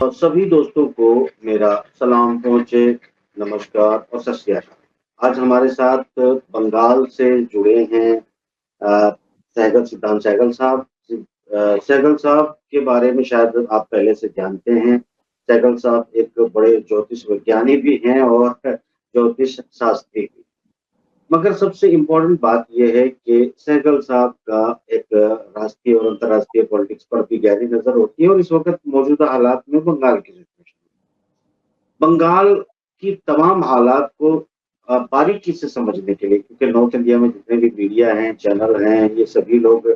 और सभी दोस्तों को मेरा सलाम पहुंचे, नमस्कार और सत श्री अकाल। आज हमारे साथ बंगाल से जुड़े हैं सिद्धांत सहगल साहब। सहगल साहब के बारे में शायद आप पहले से जानते हैं। सहगल साहब एक बड़े ज्योतिष विज्ञानी भी हैं और ज्योतिष शास्त्री भी। मगर सबसे इम्पोर्टेंट बात यह है कि सहगल साहब का एक राष्ट्रीय और अंतर्राष्ट्रीय पॉलिटिक्स पर भी गहरी नजर होती है और इस वक्त मौजूदा हालात में बंगाल की सिचुएशन, बंगाल की तमाम हालात को बारीकी से समझने के लिए, क्योंकि नॉर्थ इंडिया में जितने भी मीडिया हैं, चैनल हैं, ये सभी लोग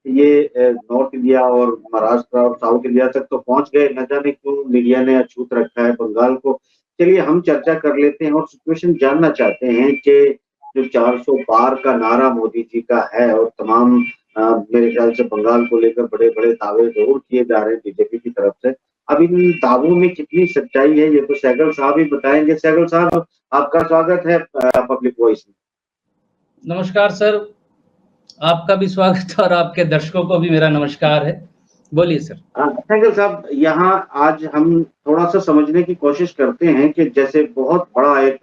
नॉर्थ इंडिया और महाराष्ट्र और साउथ इंडिया तक तो पहुंच गए, न जाने क्यों मीडिया ने अछूत रखा है बंगाल को। चलिए हम चर्चा कर लेते हैं और सिचुएशन जानना चाहते हैं कि जो 400 पार का नारा मोदी जी का है और तमाम मेरे ख्याल से बंगाल को लेकर बड़े बड़े दावे जरूर किए जा रहे हैं बीजेपी की तरफ से। अब इन दावों में कितनी सच्चाई है ये तो सहगल साहब ही बताएंगे। सहगल साहब, आपका स्वागत है पब्लिक वॉइस में। नमस्कार सर, आपका भी स्वागत और आपके दर्शकों को भी मेरा नमस्कार है। बोलिए सर। सहगल साहब, यहाँ आज हम थोड़ा सा समझने की कोशिश करते हैं कि जैसे बहुत बड़ा एक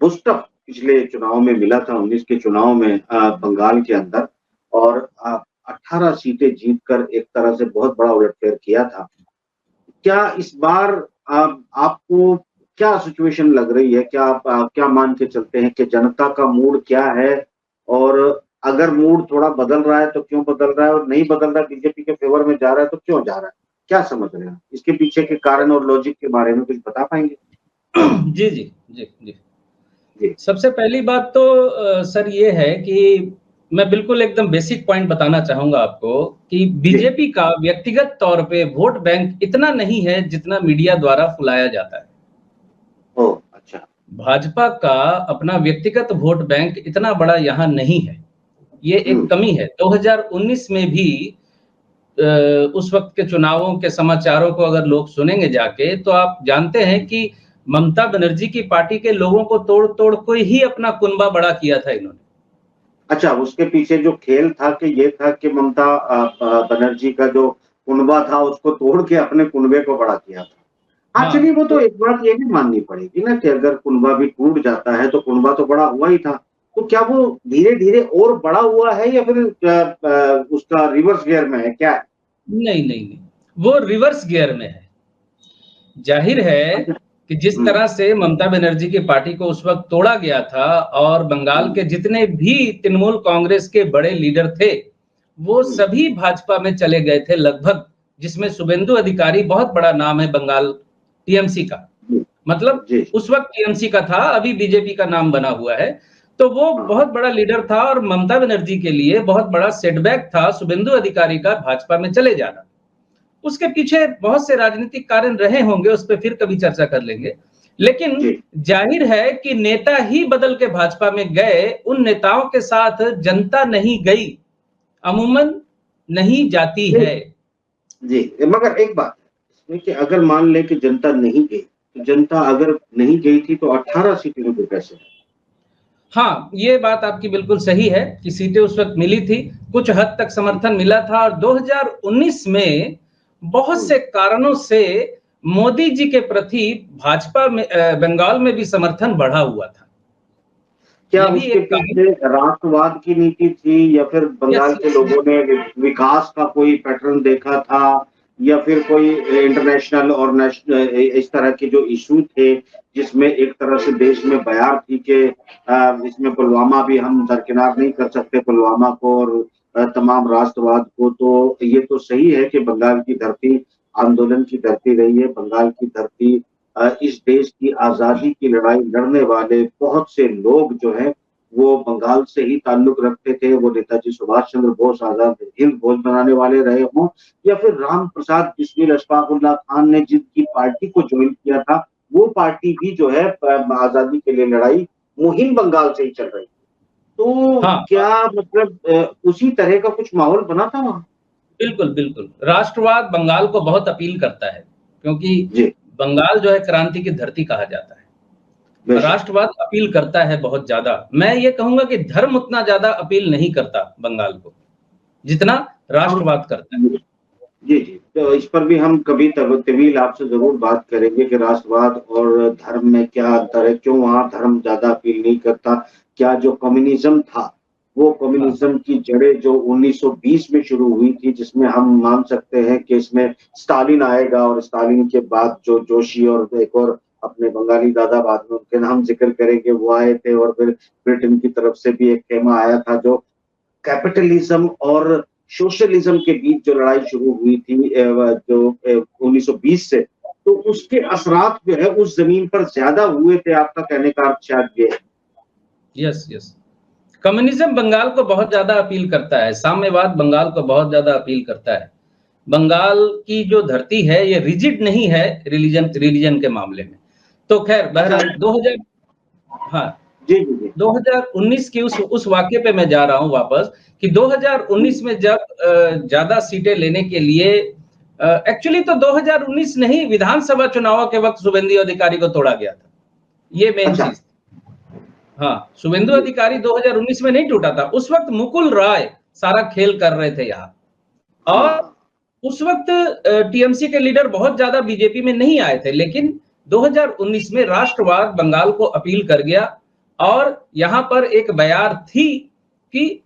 बूस्टअप पिछले चुनाव में मिला था, 19 के चुनाव में बंगाल के अंदर, और 18 सीटें जीतकर एक तरह से बहुत बड़ा उलटफेर किया था। क्या इस बार आपको क्या सिचुएशन लग रही है? क्या आप क्या मान के चलते हैं कि जनता का मूड क्या है, और अगर मूड थोड़ा बदल रहा है तो क्यों बदल रहा है, और नहीं बदल रहा है, बीजेपी के फेवर में जा रहा है तो क्यों जा रहा है? क्या समझ रहे हैं इसके पीछे के कारण और लॉजिक के बारे में कुछ बता पाएंगे? जी जी जी जी जी। सबसे पहली बात तो सर ये है कि मैं बिल्कुल एकदम बेसिक पॉइंट बताना चाहूंगा आपको कि बीजेपी का व्यक्तिगत तौर पे वोट बैंक इतना नहीं है जितना मीडिया द्वारा फुलाया जाता है। ओह, अच्छा। भाजपा का अपना व्यक्तिगत वोट बैंक इतना बड़ा यहाँ नहीं है, ये एक कमी है। 2019 में भी उस वक्त के चुनावों के समाचारों को अगर लोग सुनेंगे जाके तो आप जानते हैं कि ममता बनर्जी की पार्टी के लोगों को तोड़ तोड़ के ही अपना कुनबा बड़ा किया था इन्होंने। अच्छा, उसके पीछे जो खेल था कि ये था कि ममता बनर्जी का जो कुनबा था उसको तोड़ के अपने कुनबे को बड़ा किया था। हाँ, चलिए, वो तो एक बात ये भी माननी पड़ेगी ना कि अगर कुनबा भी टूट जाता है तो कुनबा तो बड़ा हुआ ही था। तो क्या वो धीरे धीरे और बड़ा हुआ है या फिर उसका रिवर्स गियर में है, क्या है? नहीं नहीं नहीं, वो रिवर्स गियर में है। जाहिर है कि जिस तरह से ममता बनर्जी की पार्टी को उस वक्त तोड़ा गया था और बंगाल के जितने भी तृणमूल कांग्रेस के बड़े लीडर थे वो सभी भाजपा में चले गए थे लगभग, जिसमें शुभेंदु अधिकारी बहुत बड़ा नाम है बंगाल टीएमसी का, मतलब उस वक्त टीएमसी का था, अभी बीजेपी का नाम बना हुआ है। तो वो बहुत बड़ा लीडर था और ममता बनर्जी के लिए बहुत बड़ा सेटबैक था शुभेंदु अधिकारी का भाजपा में चले जाना। उसके पीछे बहुत से राजनीतिक कारण रहे होंगे, उस पर फिर कभी चर्चा कर लेंगे। लेकिन जाहिर है कि नेता ही बदल के भाजपा में गए, उन नेताओं के साथ जनता नहीं गई, अमूमन नहीं जाती है। जी, मगर एक बात है कि अगर मान ले कि जनता नहीं गई, तो जनता अगर नहीं गई थी तो 18 सीटें उनको कैसे? हाँ, ये बात आपकी बिल्कुल सही है कि सीटें उस वक्त मिली थी, कुछ हद तक समर्थन मिला था, और 2019 में बहुत से कारणों से मोदी जी के प्रति भाजपा में बंगाल में भी समर्थन बढ़ा हुआ था। क्या उसके पीछे राष्ट्रवाद की नीति थी, या फिर बंगाल के लोगों ने विकास का कोई पैटर्न देखा था, या फिर कोई इंटरनेशनल और नेशनल इस तरह के जो इशू थे जिसमें एक तरह से देश में बयार थी कि इसमें पुलवामा भी हम दरकिनार नहीं कर सकते, पुलवामा को और तमाम राष्ट्रवाद को। तो ये तो सही है कि बंगाल की धरती आंदोलन की धरती रही है। बंगाल की धरती इस देश की आजादी की लड़ाई लड़ने वाले बहुत से लोग जो हैं वो बंगाल से ही ताल्लुक रखते थे। वो नेताजी सुभाष चंद्र बोस आजाद हिंद फौज बनाने वाले रहे हों, या फिर राम प्रसाद बिस्मिल अशफाकुल्लाह खान ने जिनकी पार्टी को ज्वाइन किया था, वो पार्टी भी जो है आजादी के लिए लड़ाई मुहिम बंगाल से ही चल रही थी। तो क्या मतलब उसी तरह का कुछ माहौल बना था वहां? बिल्कुल बिल्कुल, राष्ट्रवाद बंगाल को बहुत अपील करता है, क्योंकि बंगाल जो है क्रांति की धरती कहा जाता है। राष्ट्रवाद अपील करता है बहुत ज्यादा। मैं ये कहूंगा कि धर्म उतना ज्यादा अपील नहीं करता बंगाल को जितना राष्ट्रवाद करता है। जी, जी। तो इस पर भी हम कभी तवील आपसे ज़रूर बात करेंगे कि राष्ट्रवाद और धर्म में क्या अंतर है? क्यों वहाँ धर्म ज़्यादा अपील नहीं करता? क्या जो कम्युनिज़्म था, वो हाँ, कम्युनिज़्म की जड़ें जो 1920 में शुरू हुई थी, जिसमें हम मान सकते हैं कि इसमें स्टालिन आएगा और स्टालिन के बाद जो जोशी और एक और अपने बंगाली दादा बाद में उनके नाम ज़िक्र करेंगे, वो आए थे और फिर ब्रिटेन की तरफ से भी एक खेमा आया था जो कैपिटलिज्म और सोशलिज्म के बीच जो लड़ाई शुरू हुई थी जो 1920 से, तो उसके असरात जो है उस ज़मीन पर ज़्यादा हुए थे, आपका कहने का अर्थ शायद ये है। Yes, yes. कम्युनिज्म बंगाल को बहुत ज़्यादा अपील करता है, साम्यवाद बंगाल को बहुत ज़्यादा अपील करता है। बंगाल की जो धरती है ये रिजिड नहीं है रिलीजन रिलीजन के मामले में। तो ख़ैर अच्छा, बहरहाल 2000 हाँ, जी, जी, जी। 2019 के उस वाक़ये पे मैं जा रहा हूँ वापस कि 2019 में जब ज़्यादा सीटें लेने के लिए एक्चुअली तो 2019 नहीं विधानसभा चुनावों के वक़्त शुभेंदु अधिकारी को तोड़ा गया था। ये मेन अच्छा, चीज़। हाँ, शुभेंदु जी, अधिकारी 2019 में नहीं टूटा था। उस वक़्त मुकुल राय सारा खेल कर रहे थे यहाँ हाँ, और हाँ। उस वक़्त टीएमसी के लीडर बहुत ज़्यादा बीजेपी में नहीं आए थे, लेकिन 2019 में राष्ट्रवाद बंगाल को अपील कर गया और यहाँ पर एक बयार थी कि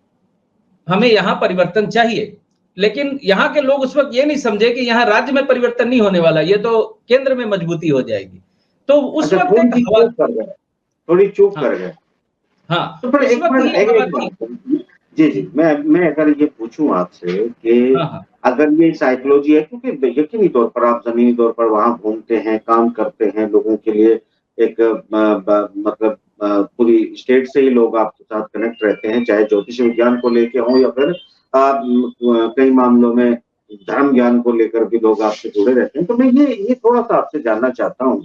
हमें यहाँ परिवर्तन चाहिए। लेकिन यहाँ के लोग उस वक़्त ये नहीं समझे कि यहाँ राज्य में परिवर्तन नहीं होने वाला, ये तो केंद्र में मजबूती हो जाएगी। तो उस अच्छा, वक़्त एक थोड़ी-सी हवा चूक कर गए, थोड़ी चूक हाँ, कर गए। तो हाँ, फिर उस एक वक़्त बार ये एक हवा एक थी। बात जी, जी। मैं अगर ये पूछूँ आपसे कि हाँ, हाँ। अगर ये साइकोलॉजी है क्योंकि यकीनी तौर पर आप ज़मीनी तौर पर वहाँ घूमते हैं, काम करते हैं, लोगों के लिए एक मतलब पूरी स्टेट से ही लोग आपके साथ कनेक्ट रहते हैं, चाहे ज्योतिष विज्ञान को लेके हों या फिर कई मामलों में धर्म ज्ञान को लेकर भी लोग आपसे जुड़े रहते हैं। तो मैं ये थोड़ा-सा आपसे जानना चाहता हूँ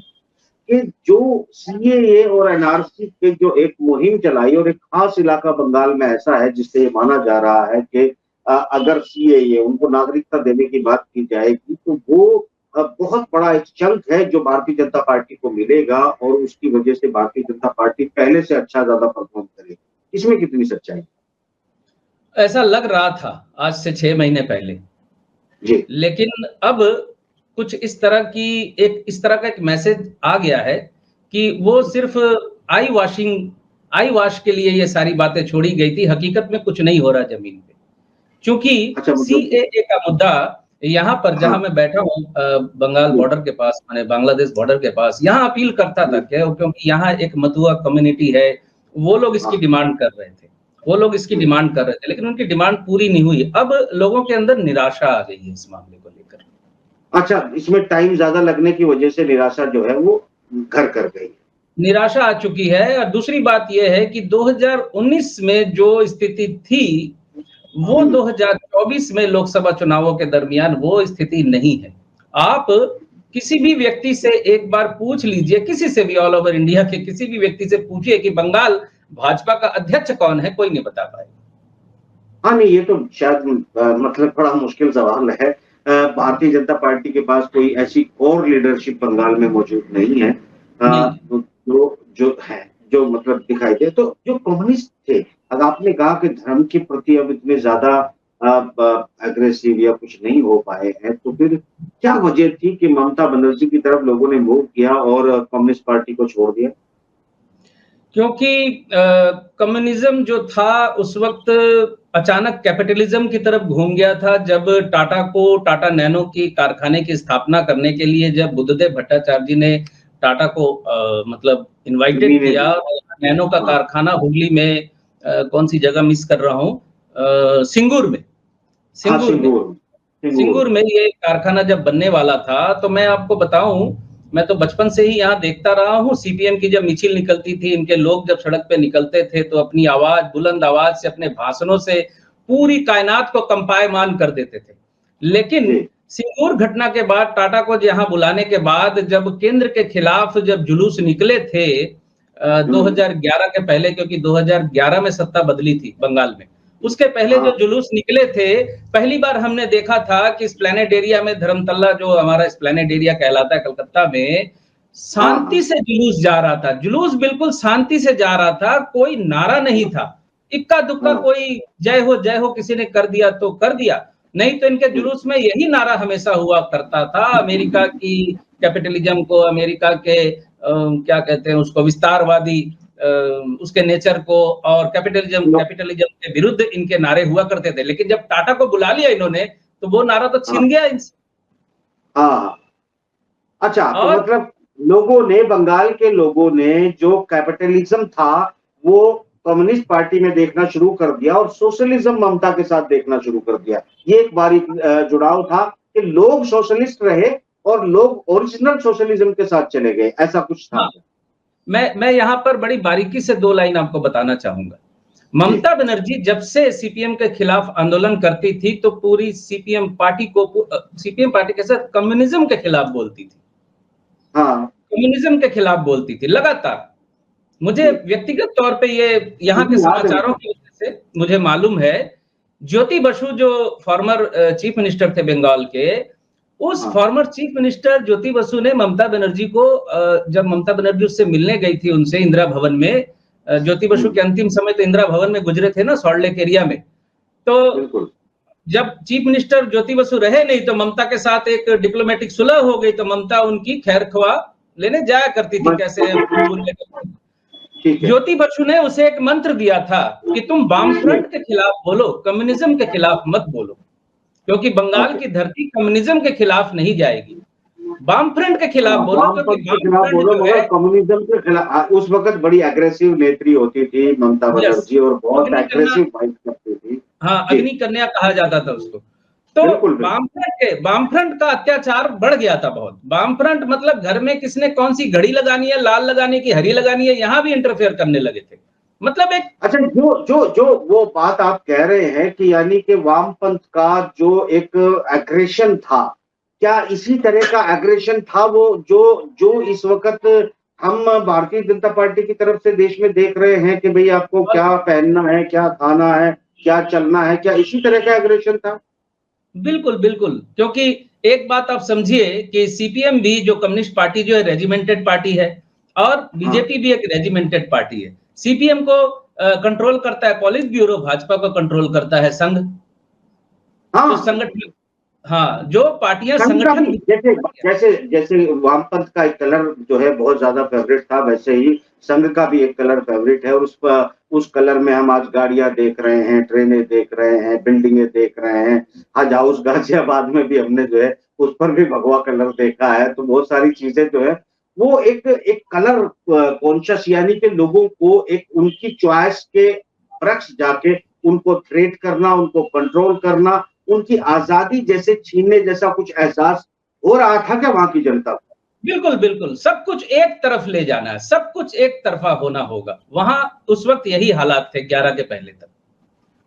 कि जो सीएए और एनआरसी पे जो एक मुहिम चलाई और एक खास इलाका बंगाल में ऐसा है जिससे ये माना जा रहा है कि अगर सीएए उनको नागरिकता देने की बात की जाएगी तो वो बहुत बड़ा एक चंक है जो भारतीय जनता पार्टी को मिलेगा और उसकी वजह से भारतीय जनता पार्टी पहले से अच्छा ज़्यादा परफ़ॉर्म करेगी। इसमें कितनी सच्चाई? ऐसा लग रहा था आज से 6 महीने पहले। जी। लेकिन अब कुछ इस तरह का एक मैसेज आ गया है कि वो सिर्फ़ आई वॉश के लिए ये सारी बातें छोड़ी गई थी, हकीकत में कुछ नहीं हो रहा ज़मीन पे। क्योंकि अच्छा मतलब सीएए का मुद्दा यहाँ पर हाँ, जहाँ मैं बैठा हूँ बंगाल जी, बॉर्डर के पास माने बांग्लादेश बॉर्डर के पास, यहाँ अपील करता था जी, क्योंकि यहाँ एक मतुआ कम्युनिटी है, वो लोग इसकी हाँ। डिमांड कर रहे थे। वो लोग इसकी हुँ। डिमांड कर रहे थे, लेकिन उनकी डिमांड पूरी नहीं हुई। अब लोगों के अंदर निराशा आ गई है इस मामले को लेकर। अच्छा, इसमें टाइम ज़्यादा लगने की वजह से निराशा जो है वो घर कर गई। निराशा आ चुकी है और दूसरी बात ये है कि 2019 में जो स्थिति थी, वो हुँ। 2024 में लोकसभा चुनावों के दरमियान वो स्थिति नहीं है। आप किसी भी व्यक्ति से एक बार पूछ लीजिए, किसी से भी ऑल ओवर इंडिया के किसी भी व्यक्ति से पूछिए कि बंगाल भाजपा का अध्यक्ष कौन है? कोई नहीं बता पाएगा। हाँ, नहीं ये तो शायद मतलब बड़ा मुश्किल सवाल है। भारतीय जनता पार्टी के पास कोई ऐसी कोर लीडरशिप बंगाल में मौजूद नहीं है। नहीं है। जो है, जो मतलब दिखाई दे तो जो कम्युनिस्ट थे, अब आपने कहा कि धर्म के प्रति अब इतने ज़्यादा अ, ब एग्रेसिव या कुछ नहीं हो पाए हैं, तो फिर क्या वजह थी कि ममता बनर्जी की तरफ लोगों ने मूव किया और कम्युनिस्ट पार्टी को छोड़ दिया? क्योंकि कम्युनिज्म जो था उस वक़्त अचानक कैपिटलिज्म की तरफ घूम गया था जब टाटा नैनो की कारखाने की स्थापना करने के लिए जब बुद्धदेव भट्टाचार्य जी ने टाटा को मतलब इनवाइटेड ज़मीनें किया दी। और नैनो का हाँ, कारखाना हुगली में कौन-सी जगह मिस कर रहा हूँ सिंगूर में हाँ, सिंगूर में सिंगूर, सिंगूर सिंगूर में। में ये कारखाना जब बनने वाला था, तो मैं आपको बताऊँ, मैं तो बचपन से ही यहाँ देखता रहा हूँ, सीपीएम की जब मिছিল निकलती थी, इनके लोग जब सड़क पे निकलते थे, तो अपनी आवाज़, बुलंद आवाज़ से, अपने भाषणों से पूरी कायनात को कंपायमान कर देते थे। लेकिन जी। सिंगूर घटना के बाद टाटा को यहाँ बुलाने के बाद जब केंद्र के खिलाफ जब जुलूस निकले थे 2011 के पहले क्योंकि 2011 में सत्ता बदली थी बंगाल में। उसके पहले जो हाँ, जुलूस निकले थे, पहली बार हमने देखा था कि एस्प्लैनेड एरिया में धर्मतल्ला जो हमारा एस्प्लैनेड एरिया कहलाता है कलकत्ता में, हाँ, शांति हाँ। से जुलूस जा रहा था। जुलूस बिल्कुल शांति से जा रहा था, कोई नारा नहीं था। इक्का-दुक्का हाँ, कोई जय हो किसी ने कर दिया तो कर दिया। नहीं तो इनके जुलूस में यही नारा हमेशा हुआ करता था, अमेरिका की कैपिटलिज्म को, अमेरिका के क्या कहते हैं उसको, विस्तारवादी उसके नेचर को, और कैपिटलिज्म के विरुद्ध इनके नारे हुआ करते थे। लेकिन जब टाटा को बुला लिया इन्होंने, तो वो नारा तो छिन गया इनसे। हाँ, अच्छा, तो मतलब लोगों ने, बंगाल के लोगों ने जो कैपिटलिज्म था वो कम्युनिस्ट पार्टी में देखना शुरू कर दिया और सोशलिज्म ममता के साथ देखना शुरू कर दिया। ये एक बारीक जुड़ाव था कि लोग सोशलिस्ट रहे और लोग ओरिजिनल सोशलिज्म के साथ चले गए, ऐसा कुछ था। हाँ, मैं यहाँ पर बड़ी बारीकी से 2 लाइन आपको बताना चाहूंगा। ममता बनर्जी जब से सीपीएम के खिलाफ आंदोलन करती थी तो पूरी सीपीएम पार्टी के साथ कम्युनिज्म के खिलाफ बोलती थी। हाँ, कम्युनिज्म के खिलाफ बोलती थी लगातार। मुझे व्यक्तिगत तौर पे ये यहाँ के समाचारों की वजह से मुझे मालूम है, ज्योति बसु जो फॉर्मर चीफ मिनिस्टर थे बंगाल के, उस former chief minister Jyoti Basu ने ममता बनर्जी को, जब ममता बनर्जी उससे मिलने गई थी उनसे इंदिरा भवन में, ज्योति बसु के अंतिम समय तो इंदिरा भवन में गुजरे थे ना, सॉल्ट लेक एरिया में, तो जब चीफ मिनिस्टर ज्योति बसु रहे नहीं तो ममता के साथ एक डिप्लोमेटिक सुलह हो गई, तो ममता उनकी खैर खवा लेने जाया करती थी, कैसे ज्योति बसु ने उसे एक मंत्र दिया था कि तुम वामफ्रंट के खिलाफ बोलो, कम्युनिज्म के खिलाफ मत बोलो, क्योंकि बंगाल की धरती कम्युनिज्म के खिलाफ नहीं जाएगी, वामफ्रंट के खिलाफ बोलो, क्योंकि कम्युनिज्म के खिलाफ उस वक्त बड़ी एग्रेसिव नेत्री होती थी ममता बनर्जी और बहुत एग्रेसिव फाइट करती थी। हाँ, अग्नि कन्या कहा जाता था उसको। तो वामफ्रंट का अत्याचार बढ़ गया था बहुत। वामफ्रंट मतलब घर में किसने कौन सी घड़ी लगानी है, लाल लगानी है कि हरी लगानी है, यहाँ भी इंटरफेयर करने लगे थे। मतलब एक, अच्छा, जो वो बात आप कह रहे हैं कि यानी कि वामपंथ का जो एक एग्रेशन था, क्या इसी तरह का एग्रेशन था वो जो इस वक्त हम भारतीय जनता पार्टी की तरफ से देश में देख रहे हैं कि भाई आपको क्या पहनना है, क्या खाना है, क्या चलना है, क्या इसी तरह का एग्रेशन था? बिल्कुल बिल्कुल, क्योंकि एक बात आप समझिए कि सीपीएम भी, जो कम्युनिस्ट पार्टी जो है, रेजिमेंटेड पार्टी है, और बीजेपी भी एक रेजिमेंटेड पार्टी है। सीपीएम को कंट्रोल करता है पॉलिट ब्यूरो, भाजपा को कंट्रोल करता है संघ। तो संगठन, हाँ, जो पार्टियां संगठन, जैसे वामपंथ का एक कलर जो है बहुत ज्यादा फेवरेट था, वैसे ही संघ का भी एक कलर फेवरेट है, और उस कलर में हम आज गाड़ियां देख रहे हैं, ट्रेनें देख रहे हैं, बिल्डिंगें देख रहे हैं। आज हाउस गाजियाबाद में भी हमने जो है उस पर भी भगवा कलर देखा है। तो बहुत सारी चीजें जो है वो एक कलर कॉन्शियस, यानी कि लोगों को एक उनकी चॉइस के बरक्स जाके उनको थ्रेट करना, उनको कंट्रोल करना, उनकी आजादी जैसे छीनने जैसा कुछ एहसास हो रहा था क्या वहां की जनता को? बिल्कुल बिल्कुल, सब कुछ एक तरफ ले जाना है, सब कुछ एक तरफा होना होगा। वहां उस वक्त यही हालात थे 11 के पहले तक,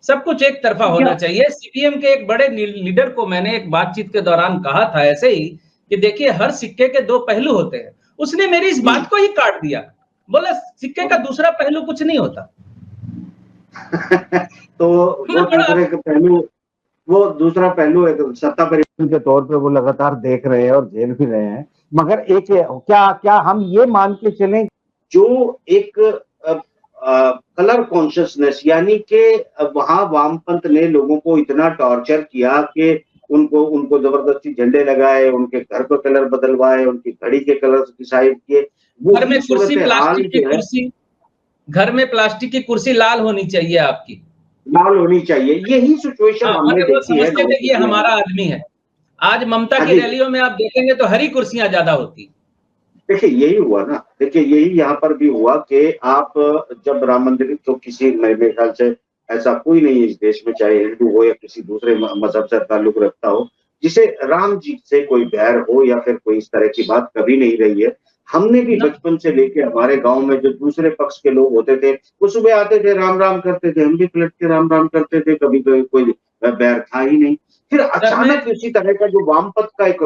सब कुछ एक तरफा होना चाहिए। सीपीएम के एक बड़े लीडर को मैंने एक बातचीत के दौरान कहा था ऐसे ही कि देखिए, हर सिक्के के 2 पहलू होते हैं। उसने मेरी इस बात को ही काट दिया, बोला सिक्के का दूसरा पहलू कुछ नहीं होता। तो वो दूसरा पहलू एक सत्ता परिवर्तन के तौर पे वो लगातार देख रहे हैं और झेल भी रहे हैं। मगर एक क्या हम ये मान के चलें, जो एक कलर कॉन्शियसनेस, यानी कि वहां वामपंथ ने लोगों को इतना टॉर्चर किया कि उनको जबरदस्ती झंडे लगाए, उनके घर को कलर बदलवाए, उनकी घड़ी के कलर डिसाइड किए। घर में प्लास्टिक की कुर्सी लाल होनी चाहिए, आपकी लाल होनी चाहिए, यही सिचुएशन हमने देखी है। ये हमारा आदमी है। आज ममता की रैलियों में आप देखेंगे तो हरी कुर्सियां ज्यादा होती। देखिए यही हुआ ना, देखिए यही यहाँ पर भी हुआ कि आप जब राम मंदिर, तो किसी मेरे ख्याल से ऐसा कोई नहीं है इस देश में, चाहे हिंदू हो या किसी दूसरे मजहब से ताल्लुक रखता हो, जिसे राम जी से कोई बैर हो या फिर कोई इस तरह की बात कभी नहीं रही है। हमने भी बचपन से लेके हमारे गांव में जो दूसरे पक्ष के लोग होते थे वो सुबह आते थे, राम राम करते थे, हम भी पलट के राम राम करते थे, कभी कोई बैर था ही नहीं। फिर अचानक इसी तरह का जो वामपंथ का एक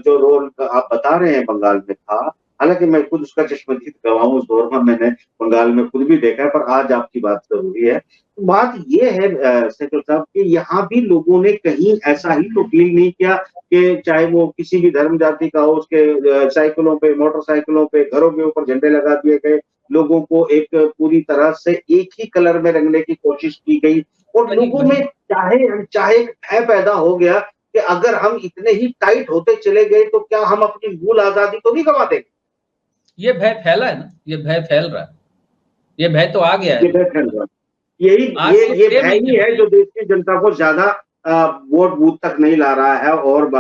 जो रोल आप बता रहे हैं बंगाल में था, हालांकि मैं खुद उसका चश्मदीद गवाह हूं, उस दौर में मैंने बंगाल में खुद भी देखा है, पर आज आपकी बात जरूरी है। बात ये है सैकल साहब कि यहाँ भी लोगों ने कहीं ऐसा ही तो फील नहीं किया कि चाहे वो किसी भी धर्म जाति का हो, उसके साइकिलों पे, मोटरसाइकिलों पे, घरों के ऊपर झंडे लगा दिए गए, लोगों को एक पूरी तरह से एक ही कलर में रंगने की कोशिश की गई, और लोगों में चाहे चाहे एक भय पैदा हो गया कि अगर हम इतने ही टाइट होते चले गए तो क्या हम अपनी मूल आजादी को नहीं गवा देंगे। ये भय फैला है ना, ये भय फैल रहा है, ये भय तो आ गया ये है। भय फैल रहा है। यही ये भय ही है जो देश की जनता को ज्यादा वोट बूथ तक नहीं ला रहा है और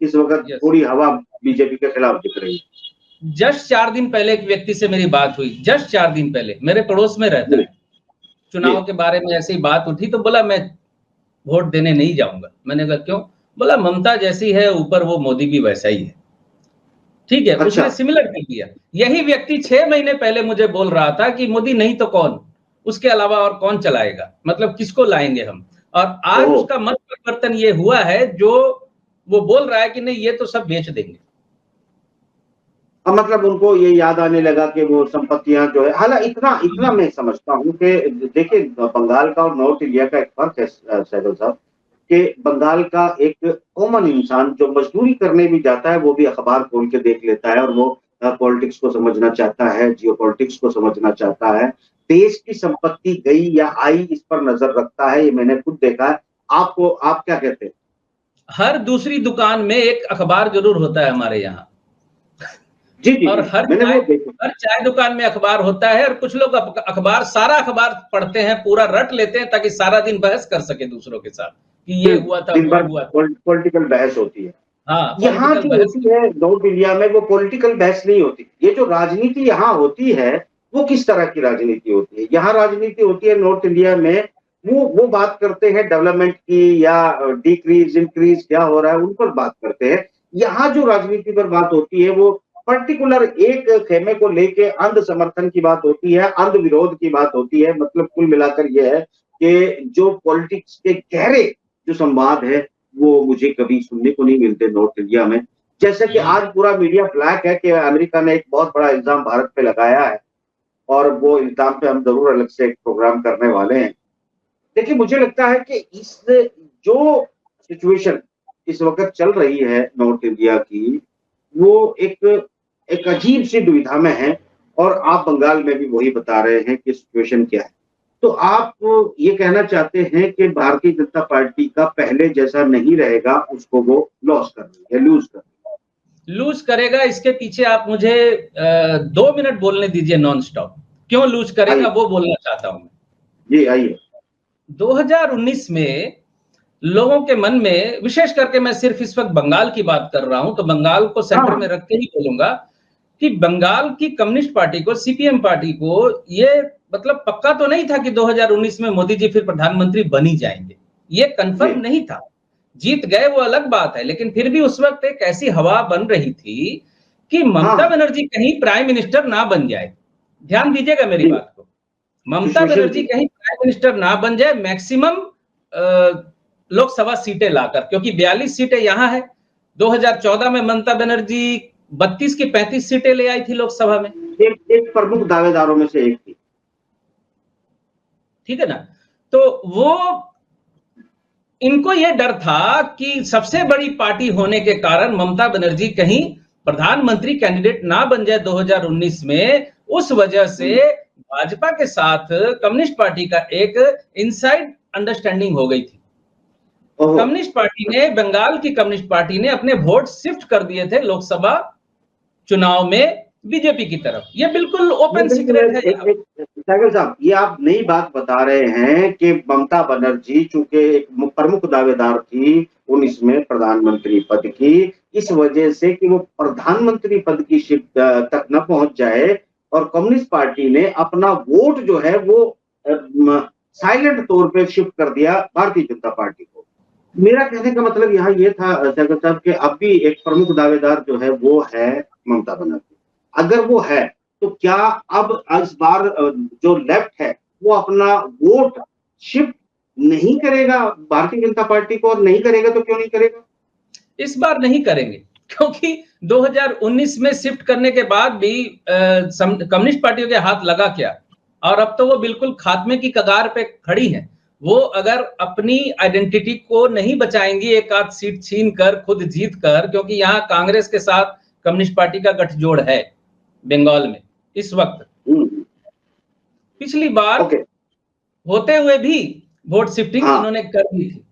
इस वक्त थोड़ी हवा बीजेपी के खिलाफ दिख रही है। जस्ट 4 दिन पहले एक व्यक्ति से मेरी बात हुई, जस्ट 4 दिन पहले, मेरे पड़ोस में रहता है, चुनाव के बारे में ऐसी बात उठी तो बोला मैं वोट देने नहीं जाऊंगा। मैंने कहा क्यों? बोला ममता जैसी है ऊपर, वो मोदी भी वैसा ही है। ठीक है, उसने सिमिलर कर दिया। यही व्यक्ति 6 महीने पहले मुझे बोल रहा था कि मोदी नहीं तो कौन, उसके अलावा और कौन चलाएगा, मतलब किसको लाएंगे हम। और आज उसका मत परिवर्तन ये हुआ है जो वो बोल रहा है कि नहीं ये तो सब बेच देंगे। अब मतलब उनको ये याद आने लगा कि वो संपत्तियां जो है, हालांकि इतना मैं समझता हूँ कि देखिए बंगाल का और नॉर्थ इंडिया का एक फर्क है सैगल साहब, कि बंगाल का एक कॉमन इंसान जो मजदूरी करने भी जाता है वो भी अखबार खोल के देख लेता है और वो पॉलिटिक्स को समझना चाहता है, जियो पॉलिटिक्स को समझना चाहता है, देश की संपत्ति गई या आई इस पर नजर रखता है। ये मैंने खुद देखा है। आप क्या कहते हैं? हर दूसरी दुकान में एक अखबार जरूर होता है हमारे यहाँ। जी और हर चाय दुकान में अखबार होता है और कुछ लोग अखबार, सारा अखबार पढ़ते हैं, पूरा रट लेते हैं ताकि सारा दिन बहस कर सके दूसरों के साथ कि ये हुआ था, वो हुआ था। पॉलिटिकल बहस होती है। हाँ, यहाँ जो होती है नॉर्थ इंडिया में वो पॉलिटिकल बहस नहीं होती। ये जो राजनीति यहाँ होती है वो किस तरह की राजनीति होती है? यहाँ राजनीति होती है नॉर्थ इंडिया में, वो बात करते हैं डेवलपमेंट की या डिक्रीज इंक्रीज क्या हो रहा है उन पर बात करते हैं। यहाँ जो राजनीति पर बात होती है वो पर्टिकुलर एक खेमे को लेके अंध समर्थन की बात होती है, अंध विरोध की बात होती है। मतलब कुल मिलाकर यह है कि जो पॉलिटिक्स के गहरे जो संवाद है वो मुझे कभी सुनने को नहीं मिलते नॉर्थ इंडिया में। जैसे कि आज पूरा मीडिया ब्लैक है कि अमेरिका ने एक बहुत बड़ा इल्जाम भारत पे लगाया है और वो इल्जाम पे हम जरूर अलग से एक प्रोग्राम करने वाले हैं। देखिए मुझे लगता है कि इस जो सिचुएशन इस वक्त चल रही है नॉर्थ इंडिया की, वो एक अजीब सी दुविधा में है और आप बंगाल में भी वही बता रहे हैं कि सिचुएशन क्या है। तो आप ये कहना चाहते हैं कि भारतीय जनता पार्टी का पहले जैसा नहीं रहेगा, उसको वो लॉस कर रही है, लूज करेगा। इसके पीछे आप मुझे 2 मिनट बोलने दीजिए नॉन स्टॉप। क्यों लूज करेगा वो बोलना चाहता हूं मैं। जी आइए। 2019 में लोगों के मन में, विशेष करके मैं सिर्फ इस वक्त बंगाल की बात कर रहा हूं तो बंगाल को सेंटर में रख के ही बोलूंगा कि बंगाल की कम्युनिस्ट पार्टी को, सीपीएम पार्टी को ये मतलब पक्का तो नहीं था कि 2019 में मोदी जी फिर प्रधानमंत्री बन ही जाएंगे। ये कंफर्म नहीं था। जीत गए वो अलग बात है, लेकिन फिर भी उस वक्त एक ऐसी हवा बन रही थी कि ममता बनर्जी कहीं प्राइम मिनिस्टर ना बन जाए। ध्यान दीजिएगा मेरी बात को, ममता बनर्जी कहीं प्राइम मिनिस्टर ना बन जाए, मैक्सिमम लोकसभा सीटें लाकर, क्योंकि 42 सीटें यहां है। 2014 में ममता बनर्जी 32 की 35 सीटें ले आई थी लोकसभा में। एक प्रमुख दावेदारों में से एक थी, ठीक है ना। तो वो, इनको ये डर था कि सबसे बड़ी पार्टी होने के कारण ममता बनर्जी कहीं प्रधानमंत्री कैंडिडेट ना बन जाए 2019 में। उस वजह से भाजपा के साथ कम्युनिस्ट पार्टी का एक इनसाइड अंडरस्टैंडिंग हो गई थी। कम्युनिस्ट पार्टी ने, बंगाल की कम्युनिस्ट पार्टी ने अपने वोट शिफ्ट कर दिए थे लोकसभा चुनाव में बीजेपी की तरफ। ये बिल्कुल ओपन सीक्रेट है। सागर साहब, ये आप नई बात बता रहे हैं कि ममता बनर्जी चूंकि एक प्रमुख दावेदार थी 19 में प्रधानमंत्री पद की, इस वजह से कि वो प्रधानमंत्री पद की सीट तक न पहुंच जाए और कम्युनिस्ट पार्टी ने अपना वोट जो है वो साइलेंट तौर पे शिफ्ट कर दिया भारतीय जनता पार्टी को। मेरा कहने का मतलब यहाँ ये था सागर साहब कि अब भी एक प्रमुख दावेदार जो है वो है ममता बनर्जी। अगर वो है तो क्या अब इस बार जो लेफ्ट है वो अपना वोट शिफ्ट नहीं करेगा भारतीय जनता पार्टी को? और नहीं करेगा तो क्यों नहीं करेगा? इस बार नहीं करेंगे, क्योंकि 2019 में शिफ्ट करने के बाद भी कम्युनिस्ट पार्टियों के हाथ लगा क्या, और अब तो वो बिल्कुल खात्मे की कगार पे खड़ी है। वो अगर अपनी आइडेंटिटी को नहीं बचाएंगी एक आध सीट छीन कर, खुद जीत कर, क्योंकि यहाँ कांग्रेस के साथ कम्युनिस्ट पार्टी का गठजोड़ है बंगाल में इस वक्त। पिछली बार होते हुए भी वोट शिफ्टिंग हाँ, इन्होंने कर दी थी।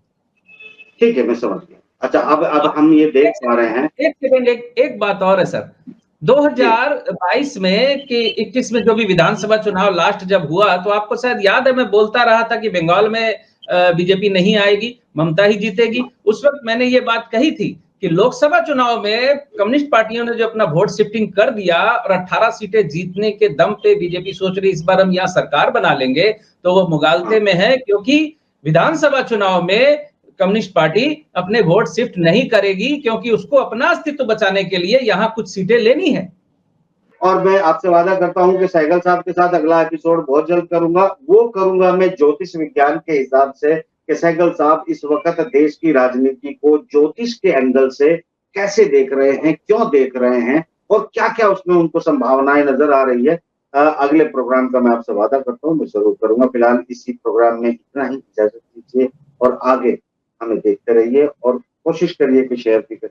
ठीक है, मैं समझ गया। अच्छा, अब हम ये देख पा रहे हैं। एक सेकंड, एक बात और है सर। जी, 2022 में कि 21 में जो भी विधानसभा चुनाव लास्ट जब हुआ, तो आपको शायद याद है, मैं बोलता रहा था कि बंगाल में बीजेपी नहीं आएगी, ममता ही जीतेगी। उस वक्त मैंने ये बात कही थी कि लोकसभा चुनाव में कम्युनिस्ट पार्टियों ने जो अपना वोट शिफ्टिंग कर दिया और 18 सीटें जीतने के दम पे बीजेपी सोच रही इस बार हम यहाँ सरकार बना लेंगे, तो वो हाँ, मुगालते में है, क्योंकि विधानसभा चुनाव में कम्युनिस्ट पार्टी अपने वोट शिफ्ट नहीं करेगी, क्योंकि उसको अपना अस्तित्व बचाने के लिए यहाँ कुछ सीटें लेनी है। और मैं आपसे वादा करता हूँ कि सहगल साहब के साथ अगला एपिसोड बहुत जल्द करूंगा। वो करूंगा मैं ज्योतिष विज्ञान के हिसाब से कि सहगल साहब इस वक्त देश की राजनीति को ज्योतिष के एंगल से कैसे देख रहे हैं, क्यों देख रहे हैं और क्या-क्या उसमें उनको संभावनाएं नजर आ रही है। अगले प्रोग्राम का मैं आपसे वादा करता हूँ, मैं ज़रूर करूँगा। फिलहाल इसी प्रोग्राम में इतना ही, इजाज़त दीजिए और आगे हमें देखते रहिए और कोशिश करिए कि शेयर भी करें।